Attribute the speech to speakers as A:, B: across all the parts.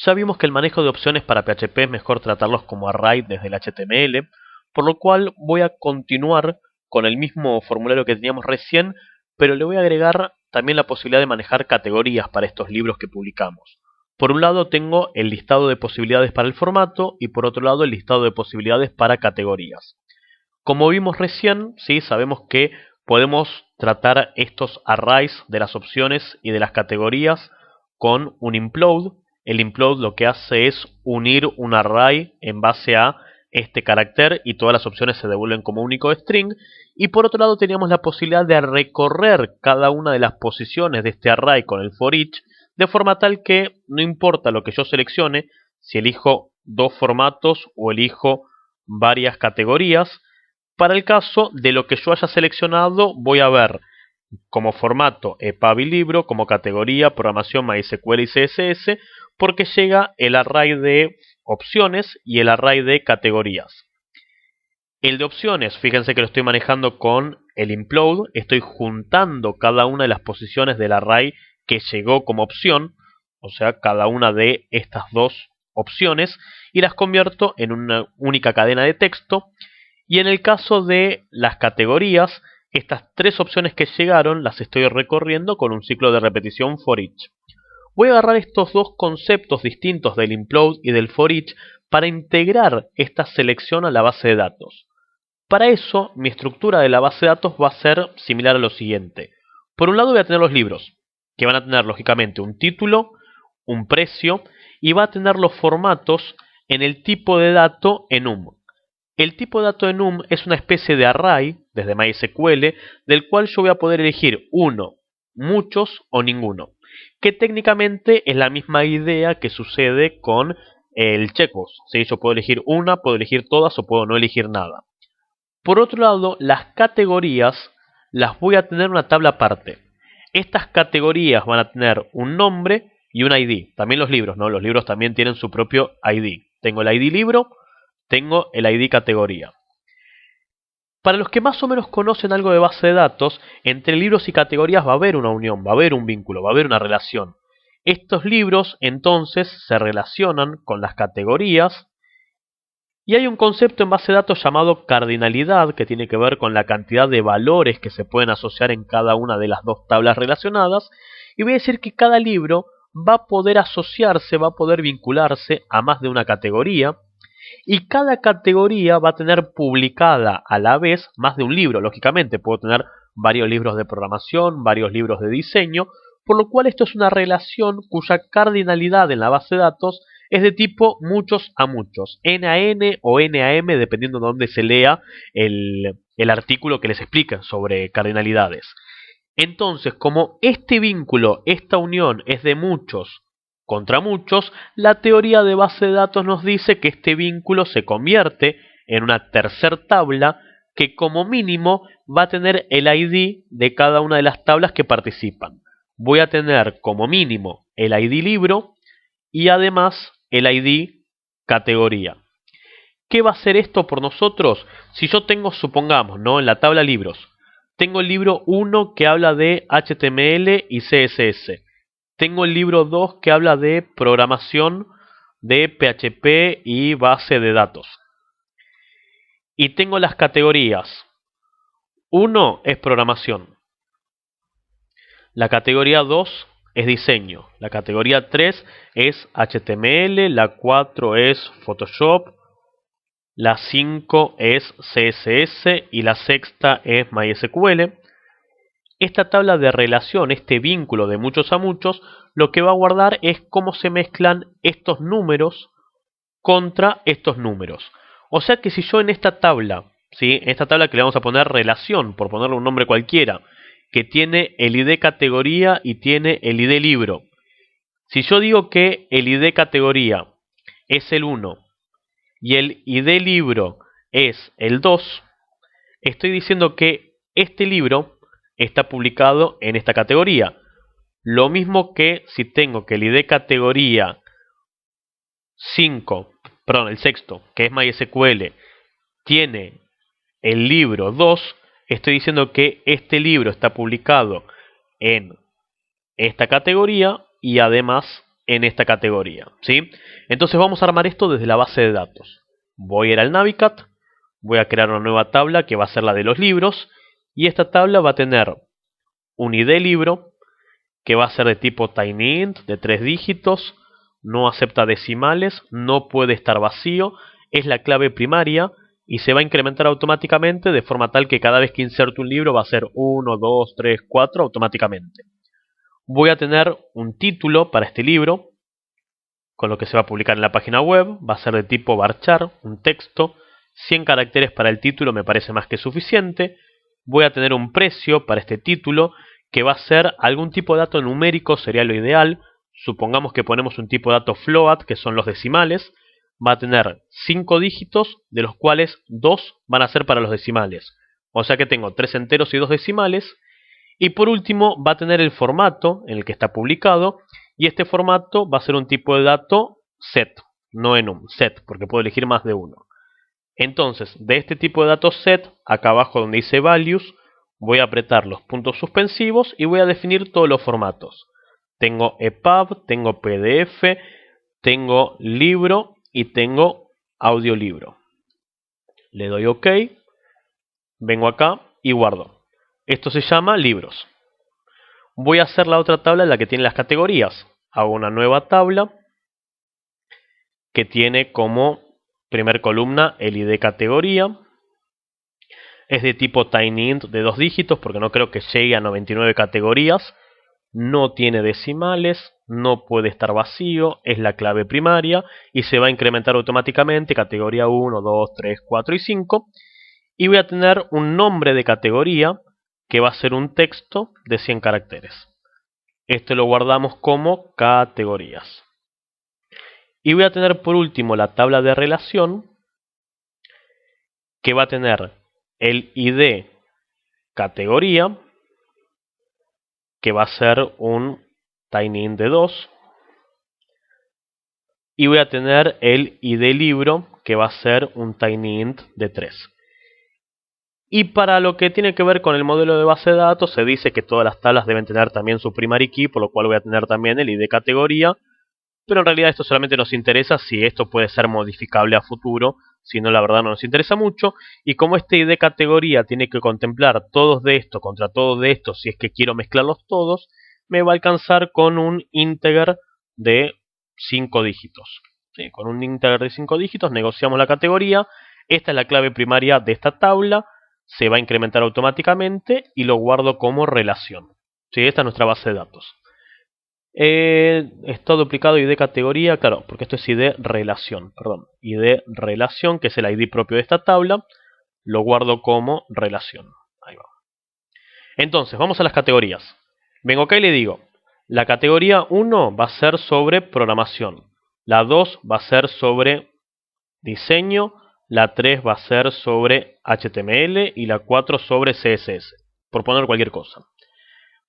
A: Ya vimos que el manejo de opciones para PHP es mejor tratarlos como array desde el HTML, por lo cual voy a continuar con el mismo formulario que teníamos recién, pero le voy a agregar también la posibilidad de manejar categorías para estos libros que publicamos. Por un lado tengo el listado de posibilidades para el formato y por otro lado el listado de posibilidades para categorías. Como vimos recién, ¿sí? Sabemos que podemos tratar estos arrays de las opciones y de las categorías con un implode. El implode lo que hace es unir un array en base a este carácter y todas las opciones se devuelven como único string. Y por otro lado teníamos la posibilidad de recorrer cada una de las posiciones de este array con el for each, de forma tal que no importa lo que yo seleccione, si elijo dos formatos o elijo varias categorías, para el caso de lo que yo haya seleccionado voy a ver como formato EPUB y libro, como categoría programación MySQL y CSS, porque llega el array de opciones y el array de categorías. El de opciones, fíjense que lo estoy manejando con el implode, estoy juntando cada una de las posiciones del array que llegó como opción, o sea, cada una de estas dos opciones, y las convierto en una única cadena de texto. Y en el caso de las categorías, estas tres opciones que llegaron las estoy recorriendo con un ciclo de repetición for each. Voy a agarrar estos dos conceptos distintos del implode y del for each para integrar esta selección a la base de datos. Para eso, mi estructura de la base de datos va a ser similar a lo siguiente. Por un lado voy a tener los libros, que van a tener lógicamente un título, un precio, y va a tener los formatos en el tipo de dato enum. El tipo de dato enum es una especie de array desde MySQL del cual yo voy a poder elegir uno, muchos o ninguno, que técnicamente es la misma idea que sucede con el checkbox. ¿Sí? Yo puedo elegir una, puedo elegir todas o puedo no elegir nada. Por otro lado, las categorías las voy a tener en una tabla aparte. Estas categorías van a tener un nombre y un ID. También los libros, ¿no? Los libros también tienen su propio ID. Tengo el ID libro, tengo el ID categoría. Para los que más o menos conocen algo de base de datos, entre libros y categorías va a haber una unión, va a haber un vínculo, va a haber una relación. Estos libros entonces se relacionan con las categorías y hay un concepto en base de datos llamado cardinalidad que tiene que ver con la cantidad de valores que se pueden asociar en cada una de las dos tablas relacionadas, y voy a decir que cada libro va a poder asociarse, va a poder vincularse a más de una categoría. Y cada categoría va a tener publicada a la vez más de un libro. Lógicamente, puedo tener varios libros de programación, varios libros de diseño, por lo cual esto es una relación cuya cardinalidad en la base de datos es de tipo muchos a muchos, N a N o N a M, dependiendo de dónde se lea el artículo que les explica sobre cardinalidades. Entonces, como este vínculo, esta unión es de muchos contra muchos, la teoría de base de datos nos dice que este vínculo se convierte en una tercer tabla que como mínimo va a tener el ID de cada una de las tablas que participan. Voy a tener como mínimo el ID libro y además el ID categoría. ¿Qué va a hacer esto por nosotros? Si yo tengo, supongamos, ¿no? En la tabla libros, tengo el libro 1 que habla de HTML y CSS. Tengo el libro 2 que habla de programación de PHP y base de datos. Y tengo las categorías. 1 es programación. La categoría 2 es diseño. La categoría 3 es HTML. La 4 es Photoshop. La 5 es CSS. Y la sexta es MySQL. Esta tabla de relación, este vínculo de muchos a muchos, lo que va a guardar es cómo se mezclan estos números contra estos números. O sea que si yo en esta tabla, ¿sí? En esta tabla que le vamos a poner relación, por ponerle un nombre cualquiera, que tiene el ID categoría y tiene el ID libro. Si yo digo que el ID categoría es el 1 y el ID libro es el 2, estoy diciendo que este libro está publicado en esta categoría. Lo mismo que si tengo que el ID categoría 5, perdón, el sexto, que es MySQL, tiene el libro 2, estoy diciendo que este libro está publicado en esta categoría y además en esta categoría, ¿sí? Entonces vamos a armar esto desde la base de datos. Voy a ir al Navicat, voy a crear una nueva tabla que va a ser la de los libros, y esta tabla va a tener un ID libro, que va a ser de tipo TinyInt, de 3 dígitos, no acepta decimales, no puede estar vacío, es la clave primaria, y se va a incrementar automáticamente de forma tal que cada vez que inserte un libro va a ser 1, 2, 3, 4 automáticamente. Voy a tener un título para este libro, con lo que se va a publicar en la página web, va a ser de tipo varchar, un texto, 100 caracteres para el título me parece más que suficiente. Voy a tener un precio para este título, que va a ser algún tipo de dato numérico, sería lo ideal. Supongamos que ponemos un tipo de dato float, que son los decimales. Va a tener 5 dígitos, de los cuales 2 van a ser para los decimales. O sea que tengo 3 enteros y 2 decimales. Y por último va a tener el formato en el que está publicado. Y este formato va a ser un tipo de dato set, no enum, set, porque puedo elegir más de uno. Entonces, de este tipo de datos set, acá abajo donde dice values, voy a apretar los puntos suspensivos y voy a definir todos los formatos. Tengo EPUB, tengo PDF, tengo libro y tengo audiolibro. Le doy OK, vengo acá y guardo. Esto se llama libros. Voy a hacer la otra tabla en la que tiene las categorías. Hago una nueva tabla que tiene como primer columna el ID categoría. Es de tipo TinyInt de 2 dígitos porque no creo que llegue a 99 categorías. No tiene decimales, no puede estar vacío, es la clave primaria y se va a incrementar automáticamente categoría 1, 2, 3, 4 y 5. Y voy a tener un nombre de categoría que va a ser un texto de 100 caracteres. Esto lo guardamos como categorías. Y voy a tener por último la tabla de relación que va a tener el ID categoría, que va a ser un TinyInt de 2. Y voy a tener el ID libro, que va a ser un TinyInt de 3. Y para lo que tiene que ver con el modelo de base de datos, se dice que todas las tablas deben tener también su primary key, por lo cual voy a tener también el ID categoría. Pero en realidad esto solamente nos interesa si esto puede ser modificable a futuro, si no la verdad no nos interesa mucho. Y como este ID categoría tiene que contemplar todos de estos contra todos de estos, si es que quiero mezclarlos todos, me va a alcanzar con un integer de 5 dígitos. ¿Sí? Con un integer de 5 dígitos negociamos la categoría. Esta es la clave primaria de esta tabla. Se va a incrementar automáticamente y lo guardo como relación. ¿Sí? Esta es nuestra base de datos. Está duplicado ID categoría, claro, porque esto es ID relación, perdón. ID relación, que es el ID propio de esta tabla, lo guardo como relación. Ahí va. Entonces, vamos a las categorías. Vengo acá y le digo, la categoría 1 va a ser sobre programación, la 2 va a ser sobre diseño, la 3 va a ser sobre HTML y la 4 sobre CSS, por poner cualquier cosa.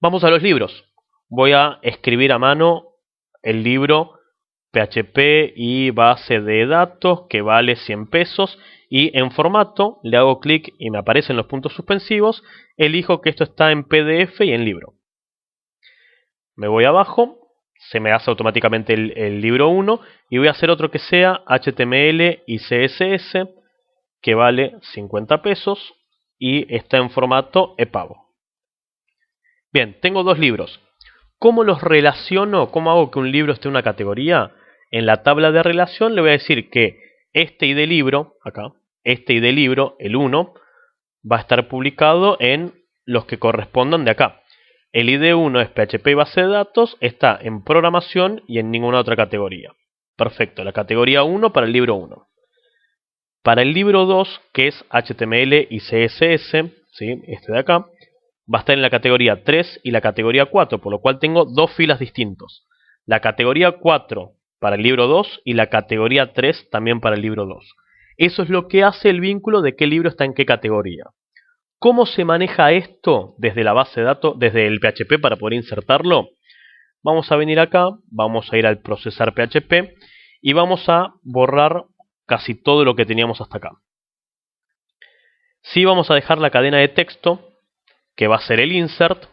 A: Vamos a los libros. Voy a escribir a mano el libro PHP y base de datos que vale 100 pesos y en formato le hago clic y me aparecen los puntos suspensivos. Elijo que esto está en PDF y en libro. Me voy abajo, se me hace automáticamente el libro 1 y voy a hacer otro que sea HTML y CSS que vale 50 pesos y está en formato EPUB. Bien, tengo dos libros. ¿Cómo los relaciono? ¿Cómo hago que un libro esté en una categoría? En la tabla de relación le voy a decir que este ID libro, acá, este ID libro, el 1, va a estar publicado en los que correspondan de acá. El ID 1 es PHP y base de datos, está en programación y en ninguna otra categoría. Perfecto, la categoría 1 para el libro 1. Para el libro 2, que es HTML y CSS, ¿sí? Este de acá, va a estar en la categoría 3 y la categoría 4, por lo cual tengo dos filas distintos. La categoría 4 para el libro 2 y la categoría 3 también para el libro 2. Eso es lo que hace el vínculo de qué libro está en qué categoría. ¿Cómo se maneja esto desde la base de datos, desde el PHP para poder insertarlo? Vamos a venir acá, vamos a ir al procesar PHP y vamos a borrar casi todo lo que teníamos hasta acá. Sí, vamos a dejar la cadena de texto, que va a ser el insert.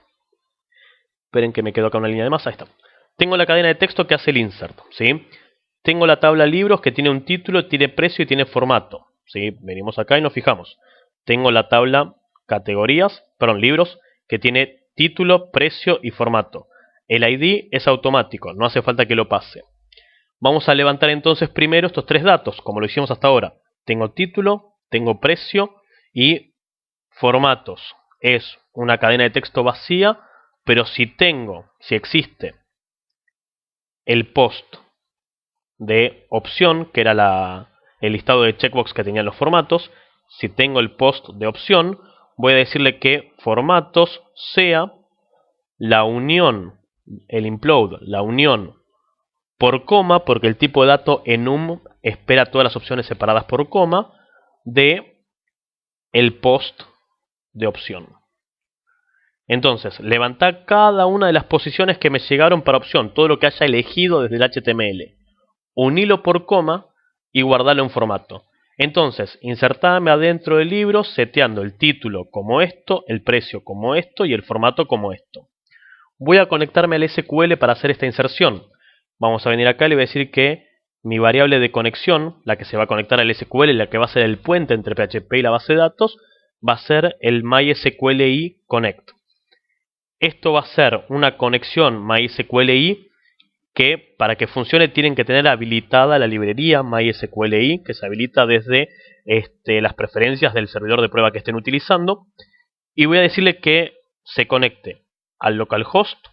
A: Esperen que me quedo acá una línea de más, ahí está. Tengo la cadena de texto que hace el insert, ¿sí? Tengo la tabla libros que tiene un título, tiene precio y tiene formato, ¿sí? Venimos acá y nos fijamos. Tengo la tabla libros, que tiene título, precio y formato. El ID es automático, no hace falta que lo pase. Vamos a levantar entonces primero estos tres datos, como lo hicimos hasta ahora. Tengo título, tengo precio y formatos. Es una cadena de texto vacía, pero si existe el post de opción, que era el listado de checkbox que tenían los formatos, si tengo el post de opción, voy a decirle que formatos sea la unión, el implode, la unión por coma, porque el tipo de dato enum espera todas las opciones separadas por coma, de el post de opción. Entonces, levantar cada una de las posiciones que me llegaron para opción, todo lo que haya elegido desde el HTML, unilo por coma y guardarlo en formato. Entonces, insertame adentro del libro seteando el título como esto, el precio como esto y el formato como esto. Voy a conectarme al SQL para hacer esta inserción. Vamos a venir acá y le voy a decir que mi variable de conexión, la que se va a conectar al SQL, la que va a ser el puente entre PHP y la base de datos, va a ser el MySQLi Connect. Esto va a ser una conexión MySQLi que para que funcione tienen que tener habilitada la librería MySQLi, que se habilita desde las preferencias del servidor de prueba que estén utilizando. Y voy a decirle que se conecte al localhost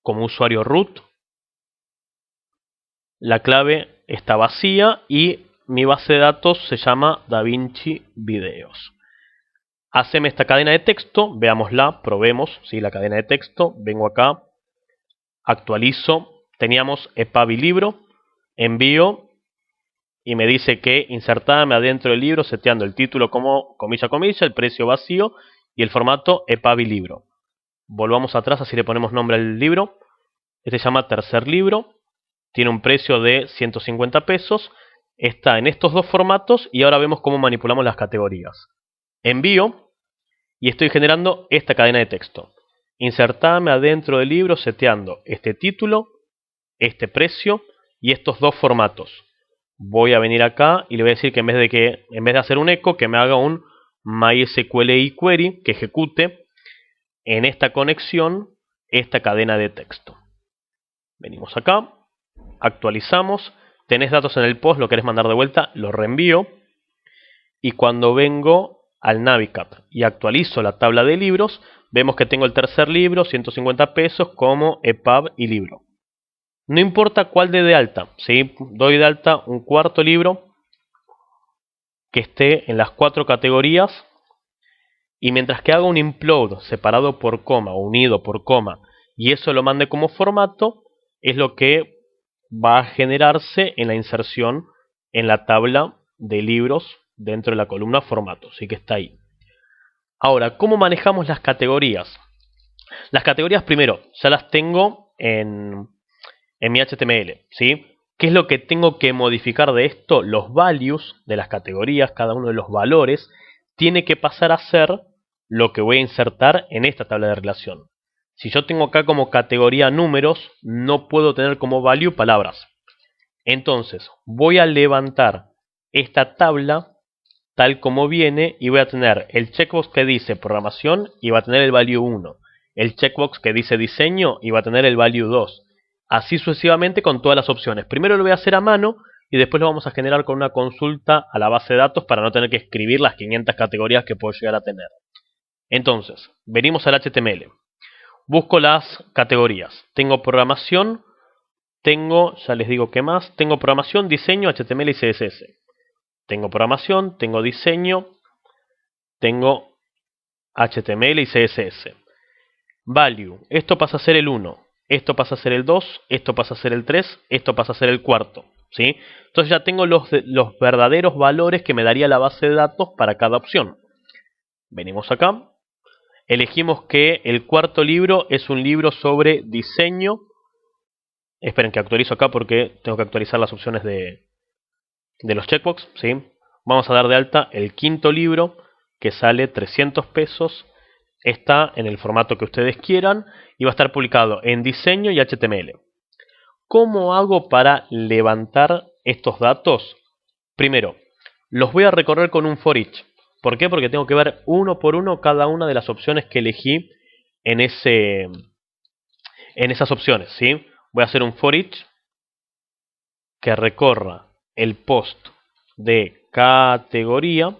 A: como usuario root. La clave está vacía y mi base de datos se llama DaVinci Videos. Haceme esta cadena de texto, veámosla, probemos, ¿sí? La cadena de texto, vengo acá, actualizo, teníamos EPUB y libro, envío y me dice que insertame adentro del libro seteando el título como comilla comilla, el precio vacío y el formato EPUB y libro. Volvamos atrás, así le ponemos nombre al libro. Este se llama tercer libro, tiene un precio de 150 pesos, está en estos dos formatos y ahora vemos cómo manipulamos las categorías. Envío y estoy generando esta cadena de texto. Insertame adentro del libro seteando este título, este precio y estos dos formatos. Voy a venir acá y le voy a decir que en vez de hacer un echo, que me haga un MySQLi query que ejecute en esta conexión esta cadena de texto. Venimos acá, actualizamos, tenés datos en el post, lo querés mandar de vuelta, lo reenvío y cuando vengo al Navicap y actualizo la tabla de libros, vemos que tengo el tercer libro, 150 pesos como EPUB y libro. No importa cuál de alta, ¿sí? Doy de alta un cuarto libro que esté en las 4 categorías y mientras que haga un implode separado por coma o unido por coma y eso lo mande como formato, es lo que va a generarse en la inserción en la tabla de libros dentro de la columna formato, así que está ahí. Ahora, ¿cómo manejamos las categorías? Las categorías primero, ya las tengo en mi HTML, ¿sí? ¿Qué es lo que tengo que modificar de esto? Los values de las categorías, cada uno de los valores, tiene que pasar a ser lo que voy a insertar en esta tabla de relación. Si yo tengo acá como categoría números, no puedo tener como value palabras. Entonces, voy a levantar esta tabla tal como viene y voy a tener el checkbox que dice programación y va a tener el value 1. El checkbox que dice diseño y va a tener el value 2. Así sucesivamente con todas las opciones. Primero lo voy a hacer a mano y después lo vamos a generar con una consulta a la base de datos para no tener que escribir las 500 categorías que puedo llegar a tener. Entonces, venimos al HTML. Busco las categorías. Tengo programación, ya les digo qué más, tengo programación, diseño, HTML y CSS. Tengo programación, tengo diseño, tengo HTML y CSS. Value, esto pasa a ser el 1, esto pasa a ser el 2, esto pasa a ser el 3, esto pasa a ser el cuarto, ¿sí? Entonces ya tengo los verdaderos valores que me daría la base de datos para cada opción. Venimos acá, elegimos que el cuarto libro es un libro sobre diseño. Esperen que actualizo acá porque tengo que actualizar las opciones de los checkbox, ¿sí? Vamos a dar de alta el quinto libro que sale 300 pesos está en el formato que ustedes quieran y va a estar publicado en diseño y HTML. ¿Cómo hago para levantar estos datos? Primero, los voy a recorrer con un for each. ¿Por qué? Porque tengo que ver uno por uno cada una de las opciones que elegí en esas opciones, ¿sí? Voy a hacer un for each que recorra el post de categoría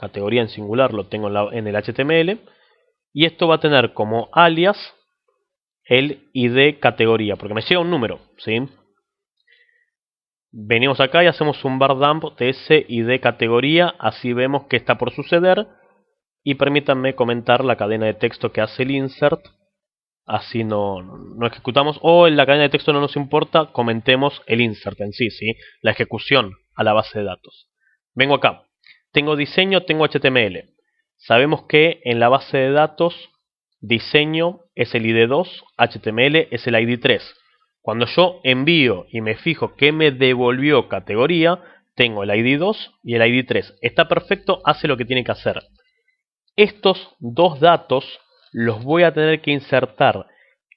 A: en singular lo tengo en el HTML, y esto va a tener como alias el ID categoría, porque me llega un número, ¿sí? Venimos acá y hacemos un var dump de ese ID categoría, así vemos qué está por suceder, y permítanme comentar la cadena de texto que hace el insert, así no ejecutamos, o en la cadena de texto no nos importa, comentemos el insert en sí, ¿sí? La ejecución a la base de datos. Vengo acá, tengo diseño, tengo HTML. Sabemos que en la base de datos, diseño es el ID 2, HTML es el ID 3. Cuando yo envío y me fijo que me devolvió categoría, tengo el ID 2 y el ID 3. Está perfecto, hace lo que tiene que hacer. Estos dos datos los voy a tener que insertar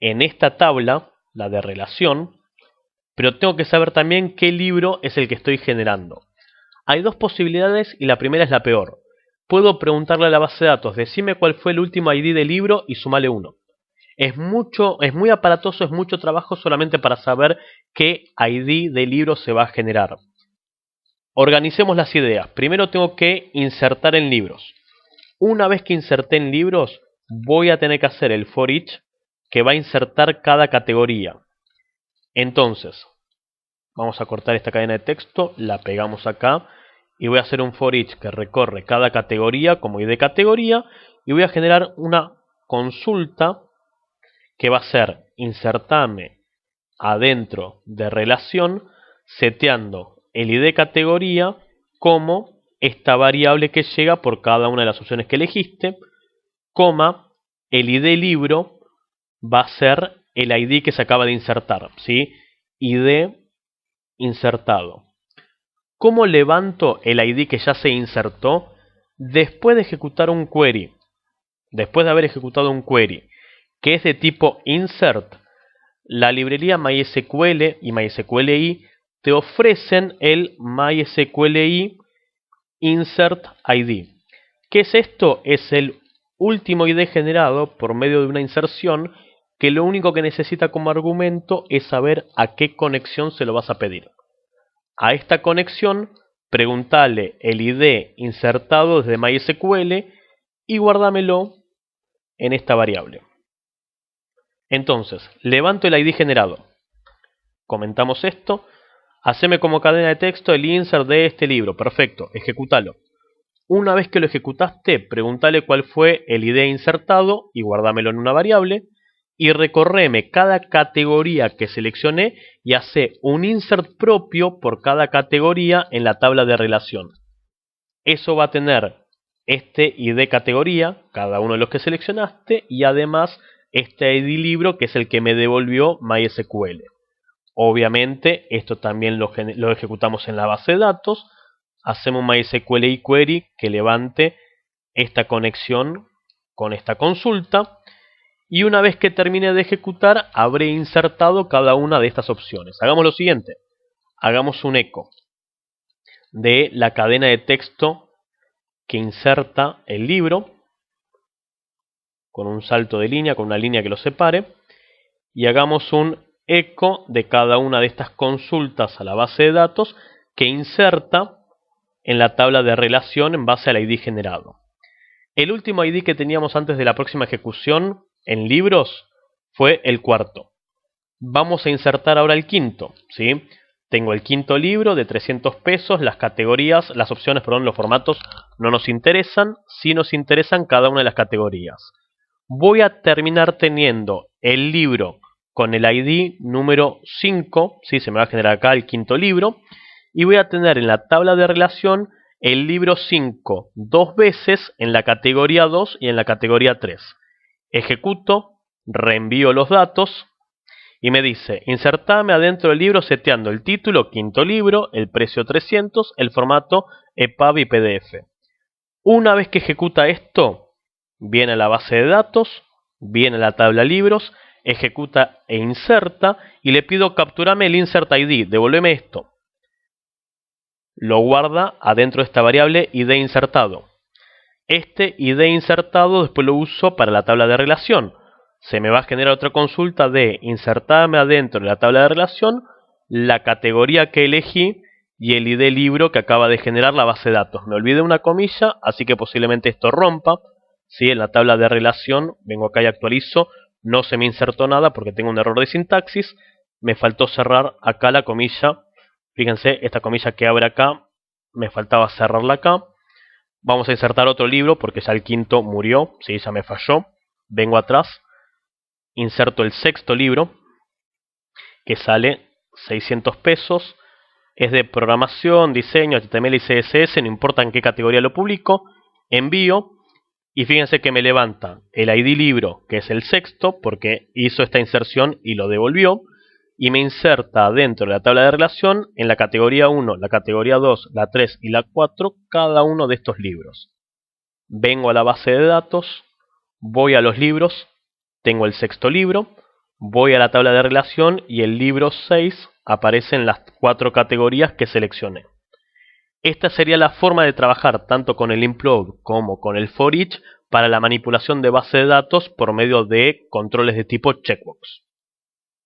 A: en esta tabla, la de relación, pero tengo que saber también qué libro es el que estoy generando. Hay dos posibilidades y la primera es la peor. Puedo preguntarle a la base de datos, decime cuál fue el último ID del libro y sumale 1. Es muy aparatoso, es mucho trabajo solamente para saber qué ID de libro se va a generar. Organicemos las ideas. Primero tengo que insertar en libros. Una vez que inserté en libros, voy a tener que hacer el for each que va a insertar cada categoría. Entonces, vamos a cortar esta cadena de texto, la pegamos acá y voy a hacer un for each que recorre cada categoría como ID categoría y voy a generar una consulta que va a ser insertame adentro de relación seteando el ID categoría como esta variable que llega por cada una de las opciones que elegiste, coma, el ID libro va a ser el ID que se acaba de insertar, ¿sí? ID insertado. ¿Cómo levanto el ID que ya se insertó? Después de ejecutar un query. Después de haber ejecutado un query que es de tipo insert, la librería MySQL y MySQLi te ofrecen el MySQLi Insert ID. ¿Qué es esto? Es el último ID generado por medio de una inserción que lo único que necesita como argumento es saber a qué conexión se lo vas a pedir. A esta conexión, preguntale el ID insertado desde MySQL y guárdamelo en esta variable. Entonces, levanto el ID generado. Comentamos esto. Haceme como cadena de texto el insert de este libro. Perfecto, ejecútalo. Una vez que lo ejecutaste, preguntale cuál fue el ID insertado y guárdamelo en una variable. Y recorreme cada categoría que seleccioné y hace un insert propio por cada categoría en la tabla de relación. Eso va a tener este ID categoría, cada uno de los que seleccionaste, y además este ID libro que es el que me devolvió MySQL. Obviamente esto también lo ejecutamos en la base de datos. Hacemos MySQL query que levante esta conexión con esta consulta. Y una vez que termine de ejecutar, habré insertado cada una de estas opciones. Hagamos lo siguiente. Hagamos un eco de la cadena de texto que inserta el libro con un salto de línea, con una línea que lo separe. Y hagamos un eco de cada una de estas consultas a la base de datos que inserta en la tabla de relación en base al ID generado. El último ID que teníamos antes de la próxima ejecución en libros fue el cuarto. Vamos a insertar ahora el quinto, ¿sí? Tengo el quinto libro de 300 pesos, las categorías, las opciones, perdón, los formatos no nos interesan, sí nos interesan cada una de las categorías. Voy a terminar teniendo el libro con el ID número 5, ¿sí? Se me va a generar acá el quinto libro, y voy a tener en la tabla de relación el libro 5 dos veces en la categoría 2 y en la categoría 3. Ejecuto, reenvío los datos y me dice, insertame adentro del libro seteando el título, quinto libro, el precio 300, el formato EPUB y PDF. Una vez que ejecuta esto, viene a la base de datos, viene a la tabla libros, ejecuta e inserta, y le pido capturame el insert ID, devuélveme esto. Lo guarda adentro de esta variable id insertado. Este id insertado después lo uso para la tabla de relación. Se me va a generar otra consulta de insertarme adentro de la tabla de relación la categoría que elegí y el id libro que acaba de generar la base de datos. Me olvidé una comilla, así que posiblemente esto rompa. ¿Sí? En la tabla de relación vengo acá y actualizo. No se me insertó nada porque tengo un error de sintaxis. Me faltó cerrar acá la comilla. Fíjense, esta comilla que abre acá, me faltaba cerrarla acá. Vamos a insertar otro libro porque ya el quinto murió, ¿sí? Ya me falló. Vengo atrás, inserto el sexto libro, que sale 600 pesos. Es de programación, diseño, HTML y CSS, no importa en qué categoría lo publico. Envío, y fíjense que me levanta el ID libro, que es el sexto, porque hizo esta inserción y lo devolvió. Y me inserta dentro de la tabla de relación en la categoría 1, la categoría 2, la 3 y la 4, cada uno de estos libros. Vengo a la base de datos, voy a los libros, tengo el sexto libro, voy a la tabla de relación y el libro 6 aparece en las 4 categorías que seleccioné. Esta sería la forma de trabajar tanto con el implode como con el for each para la manipulación de base de datos por medio de controles de tipo checkbox.